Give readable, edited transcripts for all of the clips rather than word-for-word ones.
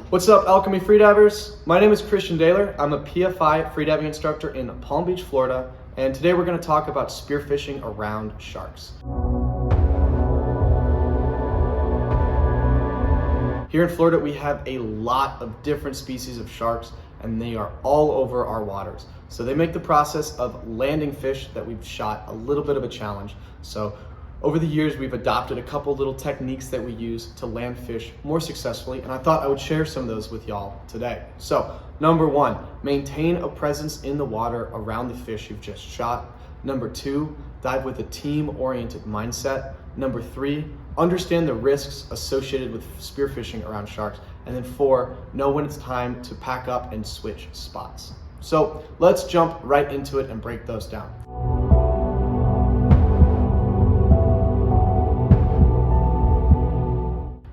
What's up, Alchemy freedivers? My name is Daehler. I'm a PFI freediving instructor in Palm Beach, Florida, and today we're going to talk about spearfishing around sharks. Here in Florida, we have a lot of different species of sharks, and they are all over our waters. So they make the process of landing fish that we've shot a little bit of a challenge. So over the years, we've adopted a couple little techniques that we use to land fish more successfully, and I thought I would share some of those with y'all today. So, number one, maintain a presence in the water around the fish you've just shot. Number two, dive with a team-oriented mindset. Number three, understand the risks associated with spearfishing around sharks. And then four, know when it's time to pack up and switch spots. So let's jump right into it and break those down.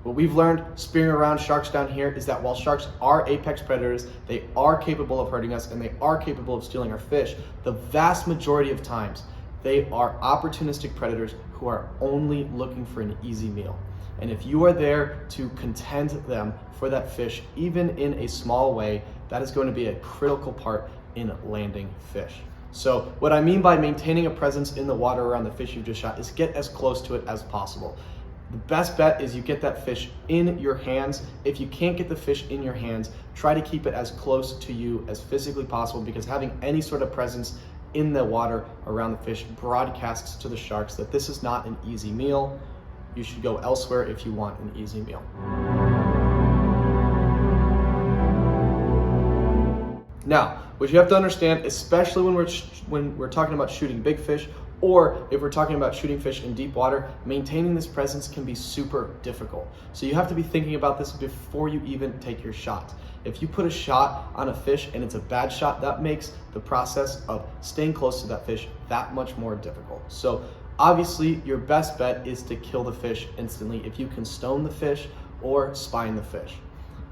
What we've learned spearing around sharks down here is that while sharks are apex predators, they are capable of hurting us and they are capable of stealing our fish, the vast majority of times they are opportunistic predators who are only looking for an easy meal. And if you are there to contend them for that fish, even in a small way, that is going to be a critical part in landing fish. So what I mean by maintaining a presence in the water around the fish you've just shot is get as close to it as possible. The best bet is you get that fish in your hands. If you can't get the fish in your hands, try to keep it as close to you as physically possible, because having any sort of presence in the water around the fish broadcasts to the sharks that this is not an easy meal. You should go elsewhere if you want an easy meal. Now, what you have to understand, especially when we're talking about shooting big fish, or if we're talking about shooting fish in deep water, maintaining this presence can be super difficult. So you have to be thinking about this before you even take your shot. If you put a shot on a fish and it's a bad shot, that makes the process of staying close to that fish that much more difficult. So obviously your best bet is to kill the fish instantly if you can stone the fish or spine the fish.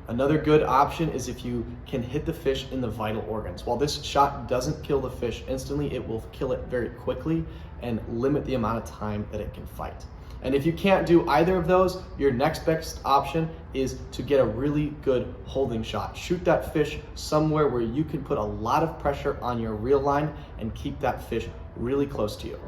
Another good option is if you can hit the fish in the vital organs. While this shot doesn't kill the fish instantly, it will kill it very quickly and limit the amount of time that it can fight. And if you can't do either of those, your next best option is to get a really good holding shot. Shoot that fish somewhere where you can put a lot of pressure on your reel line and keep that fish really close to you.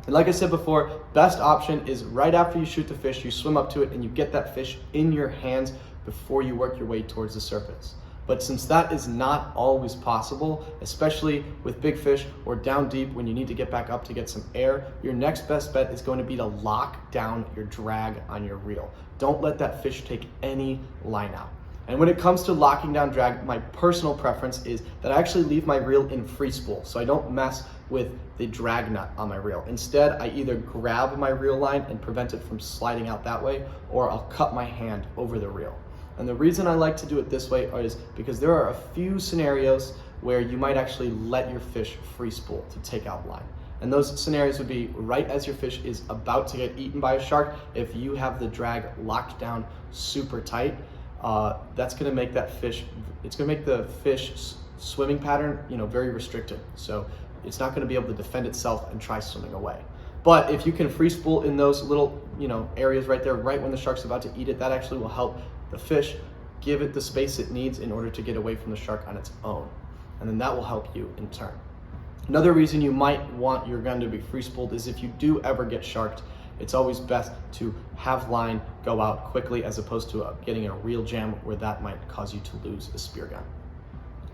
And like I said before, best option is right after you shoot the fish, you swim up to it and you get that fish in your hands before you work your way towards the surface. But since that is not always possible, especially with big fish or down deep when you need to get back up to get some air, your next best bet is going to be to lock down your drag on your reel. Don't let that fish take any line out. And when it comes to locking down drag, my personal preference is that I actually leave my reel in free spool, so I don't mess with the drag nut on my reel. Instead, I either grab my reel line and prevent it from sliding out that way, or I'll cut my hand over the reel. And the reason I like to do it this way is because there are a few scenarios where you might actually let your fish free spool to take out line. And those scenarios would be right as your fish is about to get eaten by a shark. If you have the drag locked down super tight, that's going to make that fish, it's going to make the fish swimming pattern, very restricted. So it's not going to be able to defend itself and try swimming away. But if you can free spool in those little, areas right there, right when the shark's about to eat it, that actually will help the fish give it the space it needs in order to get away from the shark on its own. And then that will help you in turn. Another reason you might want your gun to be free spooled is if you do ever get sharked, it's always best to have line go out quickly as opposed to getting in a reel jam where that might cause you to lose a spear gun.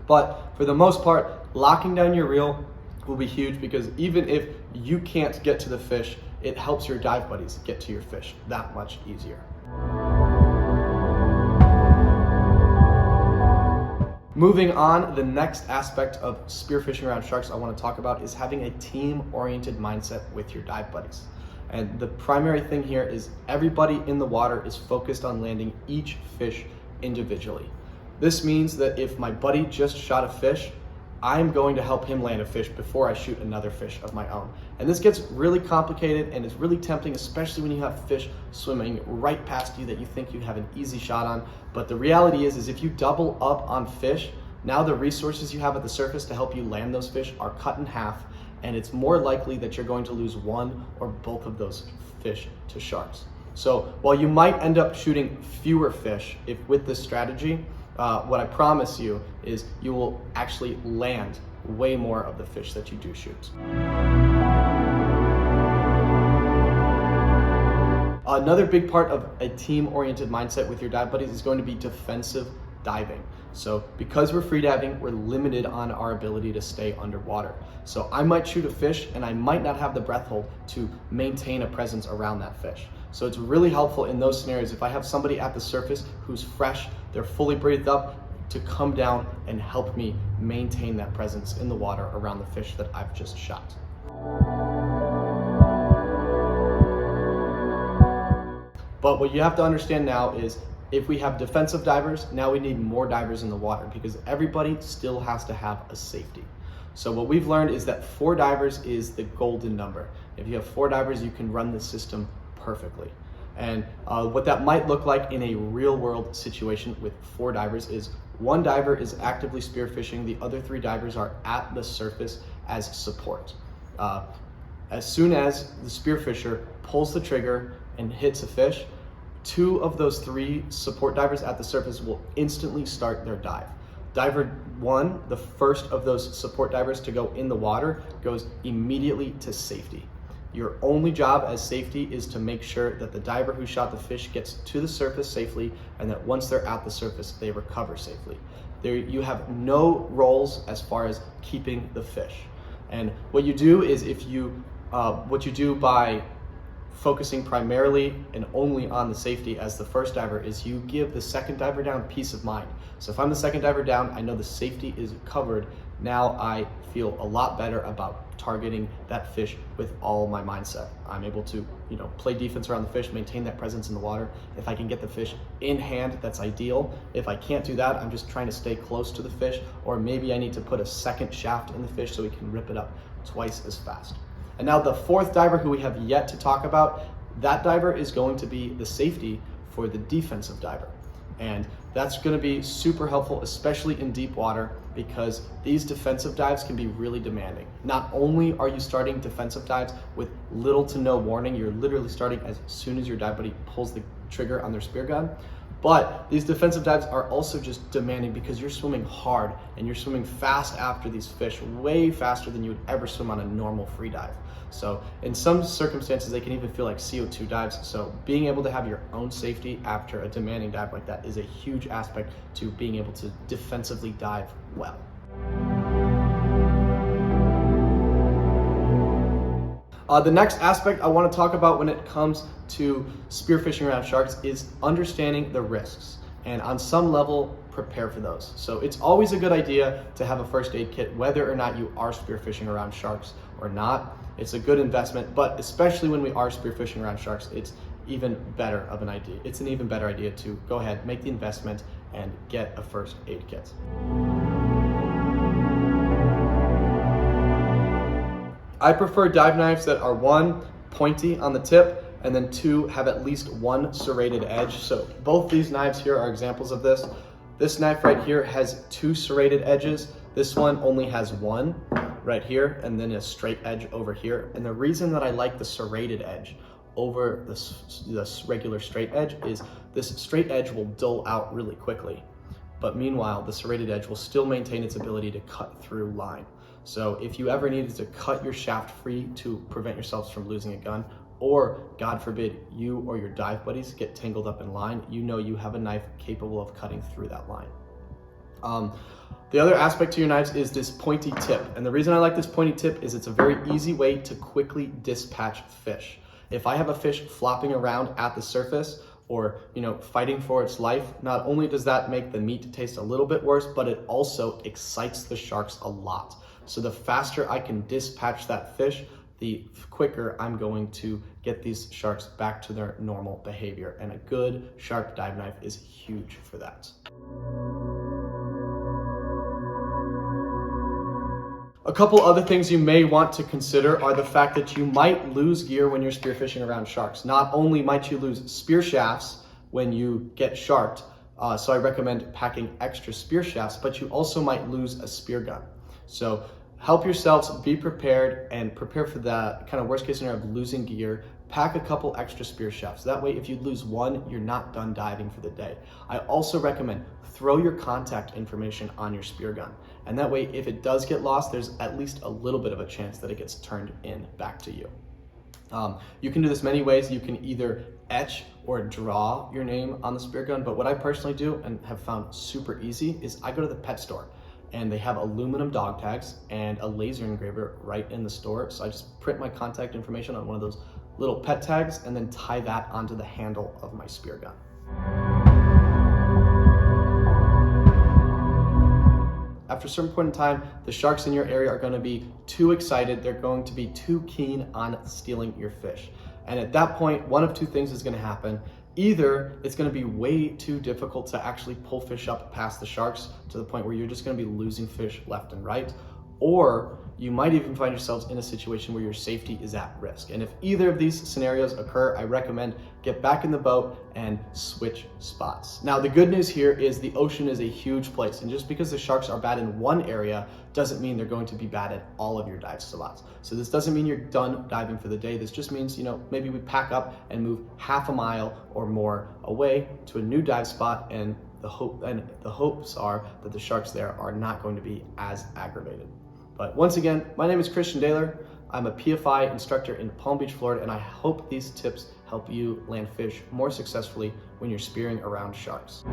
But for the most part, locking down your reel will be huge, because even if you can't get to the fish, it helps your dive buddies get to your fish that much easier. Moving on, the next aspect of spearfishing around sharks I want to talk about is having a team-oriented mindset with your dive buddies. And the primary thing here is everybody in the water is focused on landing each fish individually. This means that if my buddy just shot a fish, I'm going to help him land a fish before I shoot another fish of my own. And this gets really complicated and it's really tempting, especially when you have fish swimming right past you that you think you have an easy shot on. But the reality is if you double up on fish, now the resources you have at the surface to help you land those fish are cut in half, and it's more likely that you're going to lose one or both of those fish to sharks. So while you might end up shooting fewer fish with this strategy, what I promise you is you will actually land way more of the fish that you do shoot. Another big part of a team-oriented mindset with your dive buddies is going to be defensive diving. So because we're freediving, we're limited on our ability to stay underwater. So I might shoot a fish and I might not have the breath hold to maintain a presence around that fish. So it's really helpful in those scenarios if I have somebody at the surface who's fresh, they're fully breathed up, to come down and help me maintain that presence in the water around the fish that I've just shot. But what you have to understand now is if we have defensive divers, now we need more divers in the water because everybody still has to have a safety. So what we've learned is that 4 divers is the golden number. If you have 4 divers, you can run the system perfectly. And what that might look like in a real world situation with 4 divers is 1 diver is actively spearfishing, the other 3 divers are at the surface as support. As soon as the spearfisher pulls the trigger and hits a fish, 2 of those 3 support divers at the surface will instantly start their dive. Diver 1, the first of those support divers to go in the water, goes immediately to safety. Your only job as safety is to make sure that the diver who shot the fish gets to the surface safely and that once they're at the surface, they recover safely. You have no roles as far as keeping the fish. And what you do is what you do by focusing primarily and only on the safety as the first diver is you give the second diver down peace of mind. So if I'm the second diver down, I know the safety is covered. Now I feel a lot better about targeting that fish with all my mindset. I'm able to, play defense around the fish, maintain that presence in the water. If I can get the fish in hand, that's ideal. If I can't do that, I'm just trying to stay close to the fish, or maybe I need to put a second shaft in the fish so we can rip it up twice as fast. And now the 4th diver who we have yet to talk about, that diver is going to be the safety for the defensive diver. And that's going to be super helpful, especially in deep water, because these defensive dives can be really demanding. Not only are you starting defensive dives with little to no warning, you're literally starting as soon as your dive buddy pulls the trigger on their spear gun, but these defensive dives are also just demanding because you're swimming hard and you're swimming fast after these fish, way faster than you would ever swim on a normal free dive. So in some circumstances, they can even feel like CO2 dives. So being able to have your own safety after a demanding dive like that is a huge aspect to being able to defensively dive well. The next aspect I want to talk about when it comes to spearfishing around sharks is understanding the risks, and on some level, prepare for those. So it's always a good idea to have a first aid kit, whether or not you are spearfishing around sharks or not. It's a good investment, but especially when we are spearfishing around sharks, it's even better of an idea. It's an even better idea to go ahead, make the investment, and get a first aid kit. I prefer dive knives that are 1, pointy on the tip, and then 2, have at least 1 serrated edge. So both these knives here are examples of this. This knife right here has 2 serrated edges. This one only has 1 right here, and then a straight edge over here. And the reason that I like the serrated edge over this regular straight edge is this straight edge will dull out really quickly. But meanwhile, the serrated edge will still maintain its ability to cut through line. So if you ever needed to cut your shaft free to prevent yourselves from losing a gun, or God forbid you or your dive buddies get tangled up in line, you know you have a knife capable of cutting through that line. The other aspect to your knives is this pointy tip. And the reason I like this pointy tip is it's a very easy way to quickly dispatch fish. If I have a fish flopping around at the surface or fighting for its life, not only does that make the meat taste a little bit worse, but it also excites the sharks a lot. So the faster I can dispatch that fish, the quicker I'm going to get these sharks back to their normal behavior. And a good sharp dive knife is huge for that. A couple other things you may want to consider are the fact that you might lose gear when you're spearfishing around sharks. Not only might you lose spear shafts when you get sharked, so I recommend packing extra spear shafts, but you also might lose a spear gun. So help yourselves, be prepared, and prepare for that kind of worst case scenario of losing gear. Pack a couple extra spear shafts. That way, if you lose one, you're not done diving for the day. I also recommend throw your contact information on your spear gun. And that way, if it does get lost, there's at least a little bit of a chance that it gets turned in back to you. You can do this many ways. You can either etch or draw your name on the spear gun, but what I personally do and have found super easy is I go to the pet store and they have aluminum dog tags and a laser engraver right in the store. So I just print my contact information on one of those little pet tags and then tie that onto the handle of my spear gun. After a certain point in time, the sharks in your area are going to be too excited. They're going to be too keen on stealing your fish. And at that point, one of two things is going to happen. Either it's going to be way too difficult to actually pull fish up past the sharks to the point where you're just going to be losing fish left and right, or you might even find yourselves in a situation where your safety is at risk. And if either of these scenarios occur, I recommend get back in the boat and switch spots. Now, the good news here is the ocean is a huge place, and just because the sharks are bad in one area doesn't mean they're going to be bad at all of your dive spots. So this doesn't mean you're done diving for the day. This just means, maybe we pack up and move half a mile or more away to a new dive spot, and the hopes are that the sharks there are not going to be as aggravated. But once again, my name is Daehler. I'm a PFI instructor in Palm Beach, Florida, and I hope these tips help you land fish more successfully when you're spearing around sharks.